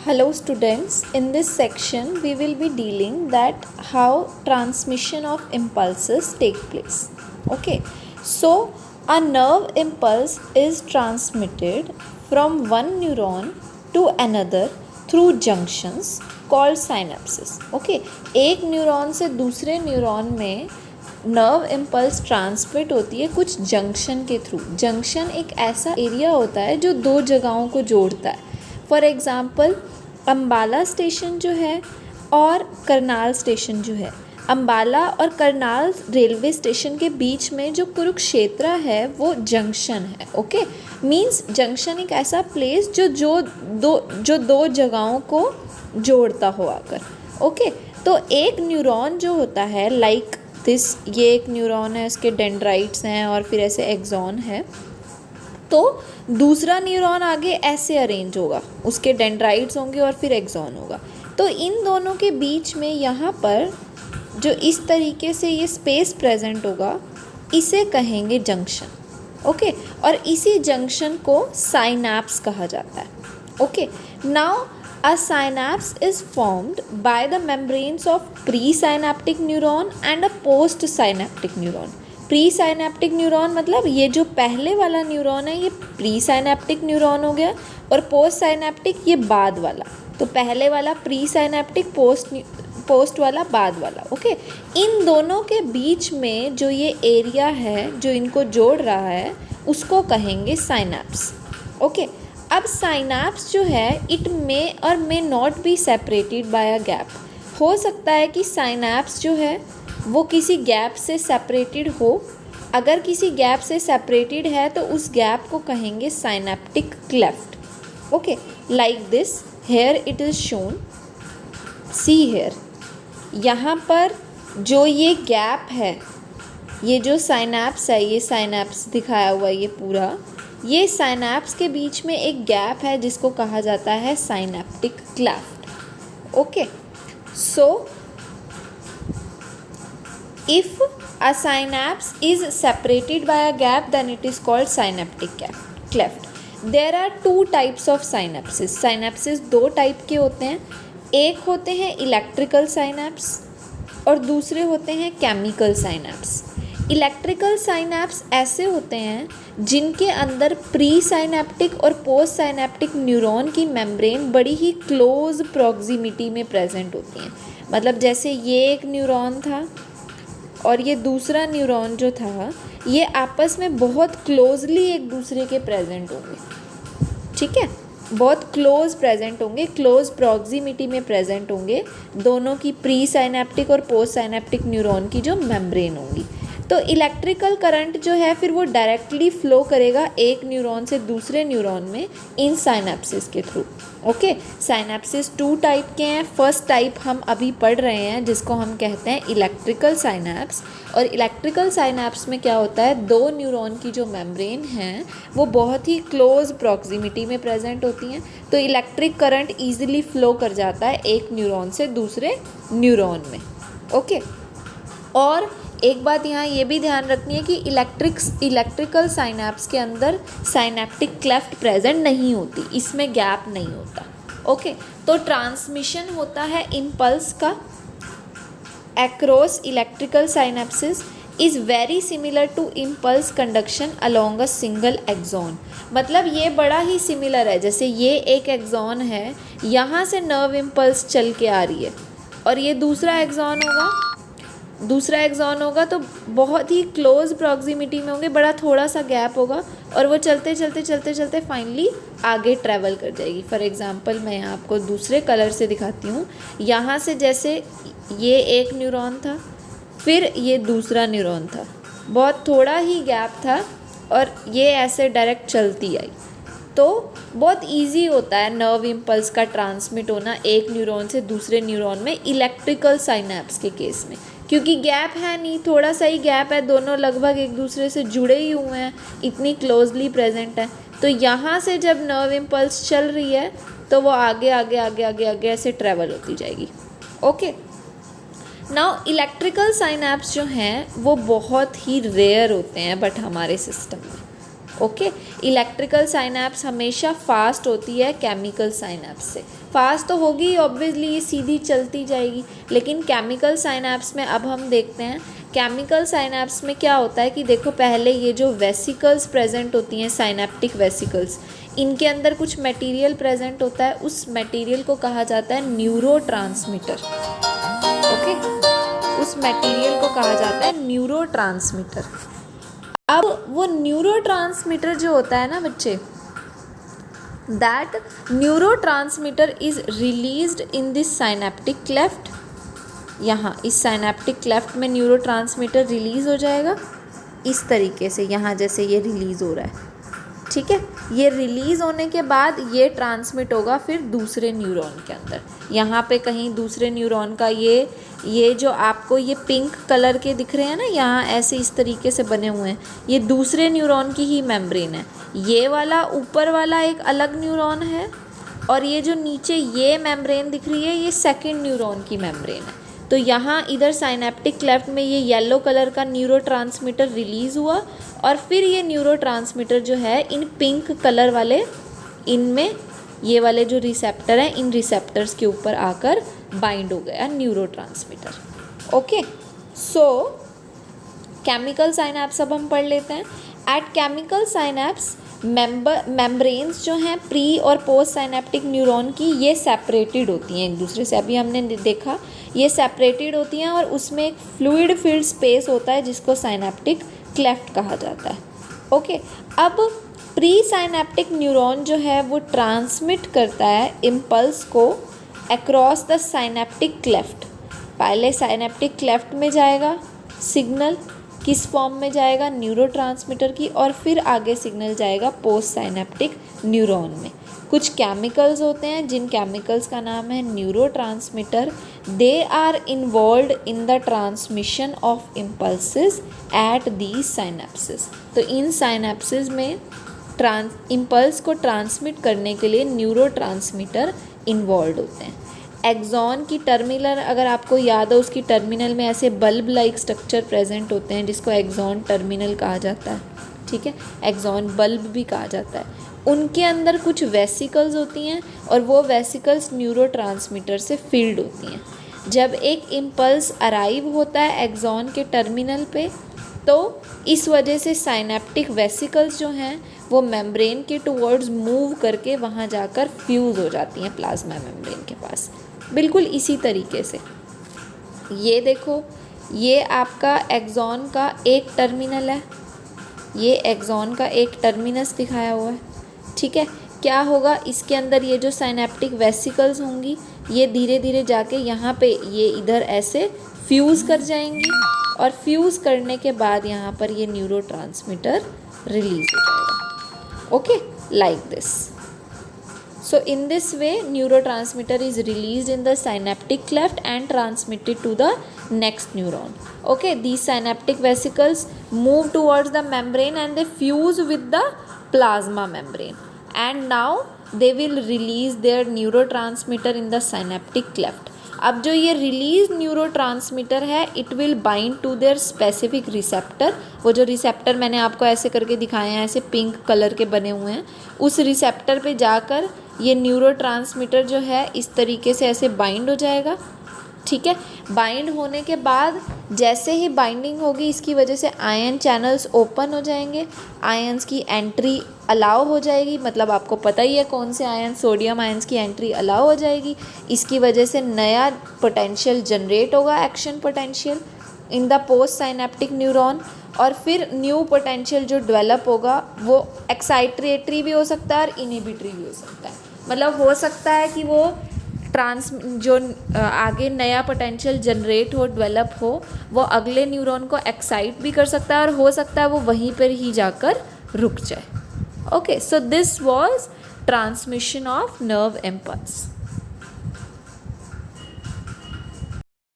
Hello students, in this section we will be dealing that how transmission of impulses take place. Okay, so a nerve impulse is transmitted from one neuron to another through junctions called synapses. Okay, एक neuron से दूसरे neuron में nerve impulse transmit होती है कुछ junction के through. Junction एक ऐसा एरिया होता है जो दो जगहों को जोड़ता है. फॉर एग्ज़ाम्पल अम्बाला स्टेशन जो है और करनाल स्टेशन जो है, अम्बाला और करनाल रेलवे स्टेशन के बीच में जो कुरुक्षेत्र है वो जंक्शन है. ओके, मींस जंक्शन एक ऐसा प्लेस जो दो जगहों को जोड़ता हो आकर. ओके, तो एक न्यूरॉन जो होता है लाइक दिस, ये एक न्यूरॉन है, इसके डेंड्राइट्स हैं और फिर ऐसे एक्सॉन है. तो दूसरा न्यूरॉन आगे ऐसे अरेंज होगा, उसके डेंड्राइट्स होंगे और फिर एक्सॉन होगा. तो इन दोनों के बीच में यहाँ पर जो इस तरीके से ये स्पेस प्रेजेंट होगा, इसे कहेंगे जंक्शन. ओके, और इसी जंक्शन को साइनैप्स कहा जाता है. Okay, now a synapse is formed by the membranes of presynaptic neuron and a postsynaptic neuron. Presynaptic neuron मतलब ये जो पहले वाला न्यूरॉन है ये प्रीसाइनेप्टिक न्यूरॉन हो गया और पोस्ट साइनेप्टिक ये बाद वाला. तो पहले वाला प्रीसाइनेप्टिक, पोस्ट वाला बाद वाला. ओके, इन दोनों के बीच में जो ये एरिया है जो इनको जोड़ रहा है उसको कहेंगे साइनैप्स. ओके, अब साइनैप्स जो है इट मे और may not be separated by a gap. हो सकता है कि साइनैप्स जो है वो किसी गैप से सेपरेटेड हो. अगर किसी गैप से सेपरेटेड है तो उस गैप को कहेंगे synaptic cleft. Okay, like this here it is shown. See here, यहाँ पर जो ये गैप है, ये जो साइनैप्स है, ये साइनैप्स दिखाया हुआ ये पूरा, ये साइनैप्स के बीच में एक गैप है जिसको कहा जाता है synaptic cleft. Okay, so if a synapse is separated by a gap then it is called synaptic cleft. There are two types of synapses. synapses दो टाइप के होते हैं. एक होते हैं इलेक्ट्रिकल साइनैप्स और दूसरे होते हैं केमिकल साइनैप्स. इलेक्ट्रिकल साइनैप्स ऐसे होते हैं जिनके अंदर प्री साइनेप्टिक और पोस्ट साइनेप्टिक न्यूरॉन की मेम्ब्रेन बड़ी ही क्लोज प्रॉक्सिमिटी में प्रेजेंट होती हैं. मतलब जैसे ये एक न्यूरॉन था और ये दूसरा न्यूरॉन जो था ये आपस में बहुत क्लोजली एक दूसरे के प्रेजेंट होंगे. ठीक है, बहुत क्लोज प्रेजेंट होंगे, क्लोज प्रॉक्सिमिटी में प्रेजेंट होंगे दोनों की प्री साइनेप्टिक और पोस्ट साइनेप्टिक न्यूरॉन की जो मेम्ब्रेन होंगी. तो इलेक्ट्रिकल करंट जो है फिर वो डायरेक्टली फ्लो करेगा एक न्यूरॉन से दूसरे न्यूरॉन में इन साइनेप्सिस के through. Okay, synapses two type के हैं. फर्स्ट टाइप हम अभी पढ़ रहे हैं जिसको हम कहते हैं इलेक्ट्रिकल साइनैप्स. और इलेक्ट्रिकल साइनैप्स में क्या होता है, दो न्यूरॉन की जो मेम्ब्रेन हैं वो बहुत ही क्लोज प्रॉक्सिमिटी में प्रेजेंट होती हैं. तो इलेक्ट्रिक करंट ईजिली फ्लो कर जाता है एक न्यूरॉन से दूसरे न्यूरॉन में. ओके, और एक बात यहाँ ये भी ध्यान रखनी है कि इलेक्ट्रिकल साइनैप्स के अंदर साइनेप्टिक क्लेफ्ट प्रेजेंट नहीं होती, इसमें गैप नहीं होता. ओके, तो ट्रांसमिशन होता है इम्पल्स का across electrical synapse is very similar to impulse conduction along a single axon. मतलब ये बड़ा ही सिमिलर है. जैसे ये एक एक्सॉन है, यहाँ से नर्व इम्पल्स चल के आ रही है और ये दूसरा एक्सॉन होगा तो बहुत ही क्लोज प्रॉक्सिमिटी में होंगे, बड़ा थोड़ा सा गैप होगा और वो चलते चलते फाइनली आगे ट्रैवल कर जाएगी. फॉर एग्ज़ाम्पल मैं यहाँ आपको दूसरे कलर से दिखाती हूँ. यहाँ से जैसे ये एक न्यूरॉन था, फिर ये दूसरा न्यूरॉन था, बहुत थोड़ा ही गैप था और ये ऐसे डायरेक्ट चलती आई. तो बहुत इजी होता है नर्व इम्पल्स का ट्रांसमिट होना एक न्यूरॉन से दूसरे न्यूरॉन में इलेक्ट्रिकल साइनैप्स के केस में, क्योंकि गैप है नहीं, थोड़ा सा ही गैप है, दोनों लगभग एक दूसरे से जुड़े ही हुए हैं, इतनी क्लोजली प्रेजेंट है. तो यहाँ से जब नर्व इम्पल्स चल रही है तो वो आगे आगे आगे आगे आगे ऐसे ट्रैवल होती जाएगी. ओके, नाउ इलेक्ट्रिकल साइनैप्स जो हैं वो बहुत ही रेयर होते हैं बट हमारे सिस्टम में. ओके। इलेक्ट्रिकल साइनैप्स हमेशा फास्ट होती है केमिकल साइनैप्स से। फास्ट तो होगी ऑब्वियसली, ये सीधी चलती जाएगी, लेकिन केमिकल साइनैप्स में अब हम देखते हैं केमिकल साइनैप्स में क्या होता है कि देखो पहले ये जो वेसिकल्स प्रेजेंट होती हैं, साइनैप्टिक वेसिकल्स, इनके अंदर कुछ मटेरियल प्रेजेंट होता है, उस मटेरियल को कहा जाता है न्यूरोट्रांसमीटर। ओके, उस मटेरियल को कहा जाता है न्यूरोट्रांसमीटर। अब वो न्यूरोट्रांसमीटर जो होता है ना बच्चे, that neurotransmitter is released in this synaptic cleft. यहाँ इस साइनैप्टिक क्लेफ्ट में न्यूरोट्रांसमीटर रिलीज़ हो जाएगा इस तरीके से, यहाँ जैसे ये रिलीज़ हो रहा है, ठीक है। ये रिलीज़ होने के बाद ये ट्रांसमिट होगा फिर दूसरे न्यूरॉन के अंदर। यहाँ पे कहीं दूसरे न्यूरॉन का ये जो आपको ये पिंक कलर के दिख रहे हैं ना, यहाँ ऐसे इस तरीके से बने हुए हैं, ये दूसरे न्यूरॉन की ही मेम्ब्रेन है। ये वाला ऊपर वाला एक अलग न्यूरॉन है, और ये जो नीचे ये मेम्ब्रेन दिख रही है, ये सेकेंड न्यूरॉन की मेम्ब्रेन है। तो यहाँ इधर साइनैप्टिक क्लेफ्ट में ये येलो कलर का न्यूरोट्रांसमीटर रिलीज़ हुआ, और फिर ये न्यूरोट्रांसमीटर जो है इन पिंक कलर वाले, इनमें ये वाले जो रिसेप्टर हैं, इन रिसेप्टर्स के ऊपर आकर बाइंड हो गया न्यूरोट्रांसमीटर। ओके, सो केमिकल साइनैप्स अब हम पढ़ लेते हैं। एट केमिकल साइनैप्स मेम्ब्रेन्स जो हैं प्री और पोस्ट साइनैप्टिक न्यूरॉन की, ये सेपरेटेड होती हैं एक दूसरे से। अभी हमने देखा ये सेपरेटेड होती हैं, और उसमें एक फ्लूइड फिल्ड स्पेस होता है जिसको साइनैप्टिक क्लेफ्ट कहा जाता है। ओके, अब प्री साइनैप्टिक न्यूरॉन जो है वो ट्रांसमिट करता है इम्पल्स को अक्रॉस द साइनैप्टिक क्लेफ्ट। पहले साइनैप्टिक क्लेफ्ट में जाएगा सिग्नल, किस फॉर्म में जाएगा, न्यूरोट्रांसमीटर की, और फिर आगे सिग्नल जाएगा पोस्ट साइनैप्टिक न्यूरॉन में। कुछ केमिकल्स होते हैं जिन केमिकल्स का नाम है neurotransmitter. They are involved in the transmission of impulses at these synapses. तो इन साइनैप्सेस में इम्पल्स को ट्रांसमिट करने के लिए न्यूरोट्रांसमीटर इन्वॉल्व होते हैं। एक्सॉन की टर्मिनल, अगर आपको याद हो, उसकी टर्मिनल में ऐसे बल्ब लाइक स्ट्रक्चर प्रेजेंट होते हैं जिसको एक्सॉन टर्मिनल कहा जाता है, ठीक है। एक्सॉन बल्ब भी कहा जाता है। उनके अंदर कुछ वेसिकल्स होती हैं, और वो वेसिकल्स न्यूरोट्रांसमीटर से फिल्ड होती हैं। जब एक इम्पल्स अराइव होता है एक्सॉन के टर्मिनल पे, तो इस वजह से साइनैप्टिक वेसिकल्स जो हैं वो मेम्ब्रेन के टुवर्ड्स मूव करके वहाँ जाकर फ्यूज़ हो जाती हैं प्लाज्मा मेम्ब्रेन के पास। बिल्कुल इसी तरीके से ये देखो, ये आपका एक्सॉन का एक टर्मिनल है, ये एक्सॉन का एक टर्मिनस दिखाया हुआ है, ठीक है। क्या होगा इसके अंदर, ये जो साइनैप्टिक वेसिकल्स होंगी ये धीरे धीरे जाके यहाँ पे ये इधर ऐसे फ्यूज़ कर जाएंगी, और फ्यूज़ करने के बाद यहाँ पर ये न्यूरोट्रांसमीटर रिलीज हो जाएगा। Okay, like this. So in this way neurotransmitter is released in the synaptic cleft and transmitted to the next neuron. Okay, these synaptic vesicles move towards the membrane and they fuse with the plasma membrane, and now they will release their neurotransmitter in the synaptic cleft. अब जो ये release neurotransmitter है, it will bind to their specific receptor. वो जो receptor मैंने आपको ऐसे करके दिखाए हैं, ऐसे पिंक कलर के बने हुए हैं, उस रिसेप्टर पे जाकर ये न्यूरोट्रांसमीटर जो है इस तरीके से ऐसे बाइंड हो जाएगा, ठीक है। बाइंड होने के बाद जैसे ही बाइंडिंग होगी, इसकी वजह से आयन चैनल्स ओपन हो जाएंगे, आयंस की एंट्री अलाउ हो जाएगी। मतलब आपको पता ही है कौन से आयन, सोडियम आयंस की एंट्री अलाउ हो जाएगी। इसकी वजह से नया पोटेंशियल जनरेट होगा, action potential in the post synaptic neuron, और फिर न्यू पोटेंशियल जो डेवलप होगा वो एक्साइटेटरी भी हो सकता है और इनहिबिटरी भी हो सकता है। मतलब हो सकता है कि वो जो आगे नया पोटेंशियल जनरेट हो, डेवलप हो, वो अगले न्यूरॉन को एक्साइट भी कर सकता है, और हो सकता है वो वहीं पर ही जाकर रुक जाए। Okay, so this was transmission of nerve impulse.